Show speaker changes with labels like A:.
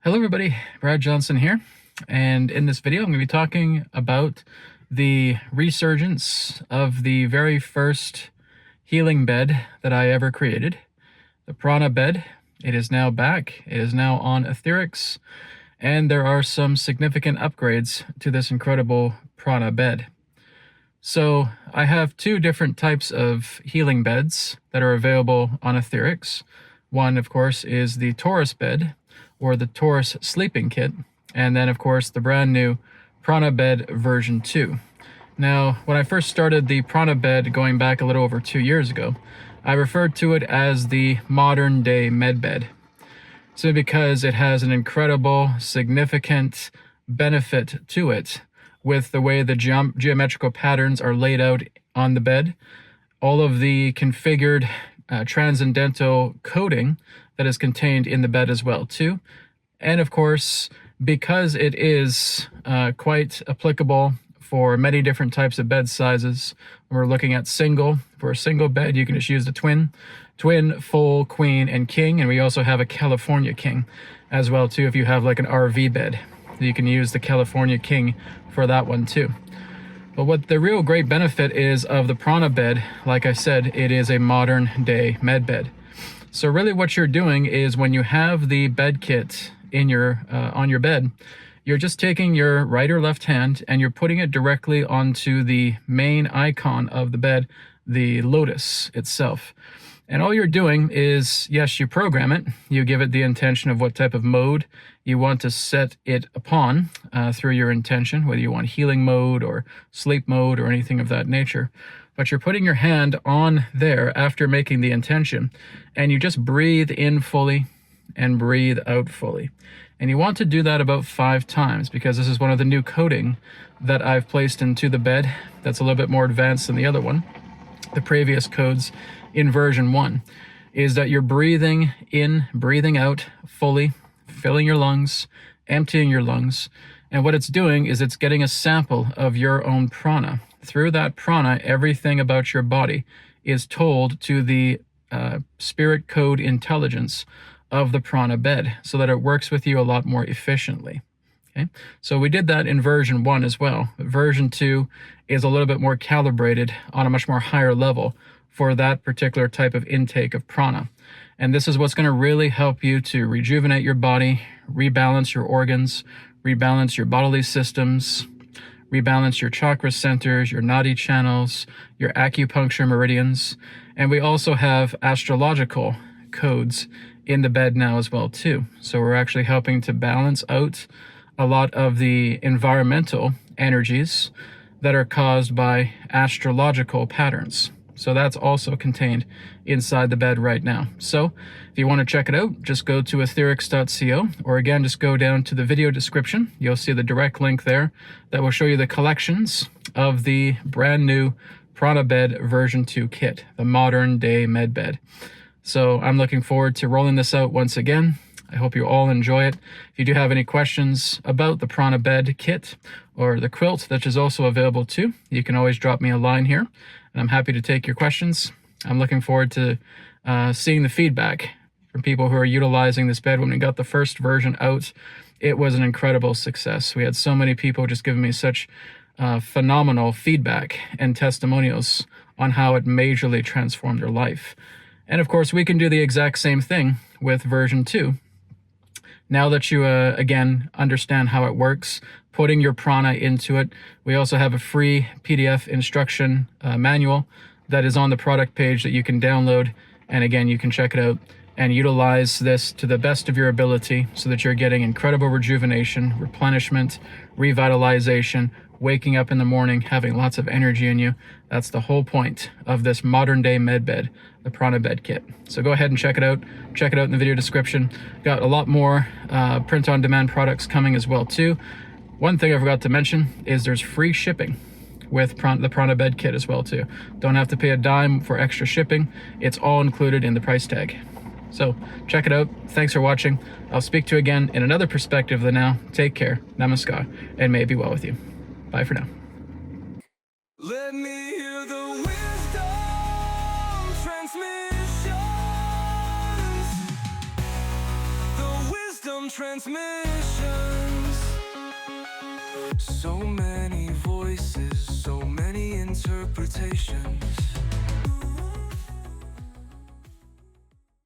A: Hello everybody, Brad Johnson here, and in this video I'm going to be talking about the resurgence of the very first healing bed that I ever created, the Prana Bed. It is now back, it is now on Etherics, and there are some significant upgrades to this incredible Prana Bed. So I have two different types of healing beds that are available on Etherics. One, of course, is the Taurus bed, or the Taurus sleeping kit, and then of course the brand new Prana Bed version 2. Now, when I first started the Prana Bed going back a little over 2 years ago, I referred to it as the modern day med bed. So because it has an incredible, significant benefit to it with the way the geometrical patterns are laid out on the bed, all of the configured transcendental coding that is contained in the bed as well too. And of course, because it is quite applicable for many different types of bed sizes, we're looking at single. For a single bed, you can just use the twin, full, queen, and king. And we also have a California king as well too. If you have like an RV bed, you can use the California king for that one too. But what the real great benefit is of the Prana Bed, like I said, it is a modern day med bed. So really what you're doing is when you have the bed kit in your on your bed, you're just taking your right or left hand and you're putting it directly onto the main icon of the bed, the lotus itself. And all you're doing is, yes, you program it, you give it the intention of what type of mode you want to set it upon through your intention, whether you want healing mode or sleep mode or anything of that nature. But you're putting your hand on there after making the intention, and you just breathe in fully and breathe out fully. And you want to do that about 5 times because this is one of the new coding that I've placed into the bed that's a little bit more advanced than the other one. The previous codes in version 1 is that you're breathing in, breathing out fully, filling your lungs, emptying your lungs. And what it's doing is it's getting a sample of your own prana. Through that prana, everything about your body is told to the spirit code intelligence of the Prana Bed so that it works with you a lot more efficiently. Okay, so we did that in version 1 as well. Version 2 is a little bit more calibrated on a much more higher level for that particular type of intake of prana. And this is what's going to really help you to rejuvenate your body, rebalance your organs, rebalance your bodily systems, rebalance your chakra centers, your nadi channels, your acupuncture meridians. And we also have astrological codes in the bed now as well too. So we're actually helping to balance out a lot of the environmental energies that are caused by astrological patterns. So that's also contained inside the bed right now. So if you want to check it out, just go to etherics.co, or again, just go down to the video description. You'll see the direct link there that will show you the collections of the brand new Prana Bed version 2 kit, the modern day med bed. So I'm looking forward to rolling this out once again. I hope you all enjoy it. If you do have any questions about the Prana Bed kit or the quilt, that is also available too, you can always drop me a line here, and I'm happy to take your questions. I'm looking forward to seeing the feedback from people who are utilizing this bed. When we got the first version out, it was an incredible success. We had so many people just giving me such phenomenal feedback and testimonials on how it majorly transformed their life. And of course, we can do the exact same thing with version 2. Now that you, again, understand how it works, putting your prana into it, we also have a free PDF instruction manual that is on the product page that you can download. And again, you can check it out and utilize this to the best of your ability so that you're getting incredible rejuvenation, replenishment, revitalization, waking up in the morning, having lots of energy in you. That's the whole point of this modern day med bed, the Prana Bed Kit. So go ahead and check it out. Check it out in the video description. Got a lot more print-on-demand products coming as well too. One thing I forgot to mention is there's free shipping with the Prana Bed Kit as well too. Don't have to pay a dime for extra shipping. It's all included in the price tag. So check it out. Thanks for watching. I'll speak to you again in another perspective than now. Take care. Namaskar. And may it be well with you. Bye for now.
B: Let me hear the wisdom transmissions. The wisdom from transmissions. So many voices, so many interpretations.